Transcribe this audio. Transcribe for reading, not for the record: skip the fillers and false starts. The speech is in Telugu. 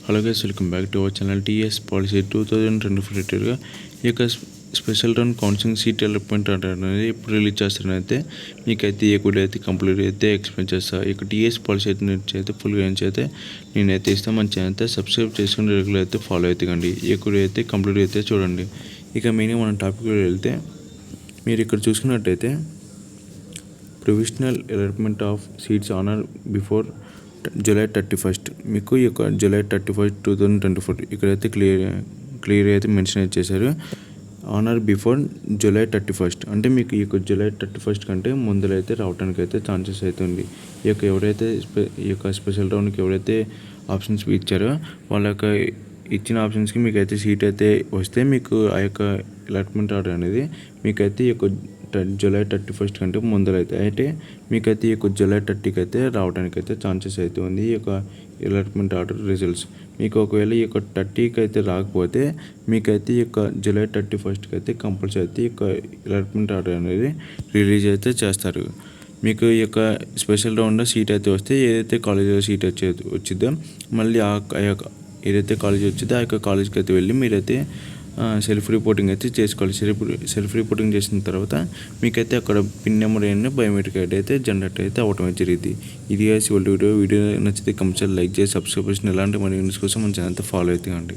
Hello guys, welcome back to our channel. TS policy 2024 ఈ యొక్క special round counselling seat allotment అనేది ఇప్పుడు రిలీజ్ చేస్తారనైతే మీకైతే ఏ కూడా అయితే కంప్లీట్ అయితే ఎక్స్ప్లెయిన్ చేస్తాను. ఇక టీఎస్ పాలసీ అయితే ఫుల్గా ఏం అయితే నేనైతే ఇస్తాను. మన ఛానల్ అయితే సబ్స్క్రైబ్ చేసుకుని రెగ్యులర్ అయితే ఫాలో అవుతాయండి. ఏ కూడా అయితే కంప్లీట్ అయితే చూడండి. ఇక మెయిన్ మన టాపిక్ వెళ్తే మీరు ఇక్కడ చూసుకున్నట్టయితే provisional allotment of seats honour before July 31st మీకు ఈ యొక్క July 31st 2024 ఇక్కడైతే క్లియర్ అయితే మెన్షన్ చేశారు. ఆనర్ బిఫోర్ July 31st అంటే మీకు ఈ యొక్క July 31st కంటే ముందరైతే రావడానికి అయితే ఛాన్సెస్ అయితే ఉంది. ఈ యొక్క ఎవరైతే ఈ యొక్క స్పెషల్ రౌండ్కి ఎవరైతే ఆప్షన్స్ ఇచ్చారో వాళ్ళ యొక్క ఇచ్చిన ఆప్షన్స్కి మీకైతే సీట్ అయితే వస్తే మీకు ఆ యొక్క అలాట్మెంట్ ఆర్డర్ అనేది మీకైతే ఈ యొక్క July 31st కంటే ముందరైతే అయితే మీకైతే ఈ యొక్క July 30కి అయితే రావడానికి అయితే ఛాన్సెస్ అయితే ఉంది. ఈ యొక్క అలాట్మెంట్ ఆర్డర్ రిజల్ట్స్ మీకు ఒకవేళ ఈ యొక్క 30కి అయితే రాకపోతే మీకైతే ఈ యొక్క July 31st అయితే కంపల్సరీ అయితే ఈ యొక్క అలాట్మెంట్ ఆర్డర్ అనేది రిలీజ్ అయితే చేస్తారు. మీకు ఈ యొక్క స్పెషల్ రౌండ్లో సీట్ అయితే వస్తే ఏదైతే కాలేజీలో సీట్ వచ్చిందో మళ్ళీ ఆ యొక్క ఏదైతే కాలేజ్ వచ్చిందో ఆ యొక్క కాలేజ్కి అయితే వెళ్ళి మీరైతే సెల్ఫ్ రిపోర్టింగ్ అయితే చేసుకోవాలి. సెల్ఫ్ రిపోర్టింగ్ చేసిన తర్వాత మీకైతే అక్కడ పిన్ నెంబర్ అయినా బయోమెట్రిక్ ఐడి అయితే జనరేట్ అయితే అవ్వటం జరిగింది. ఇది వీడియో నచ్చితే కంపల్సరీ లైక్ చేసి సబ్స్క్రైబ్ చేసిన ఎలాంటి మనీ న్యూస్ కోసం మన ఛానల్ ఫాలో అవుతాయండి.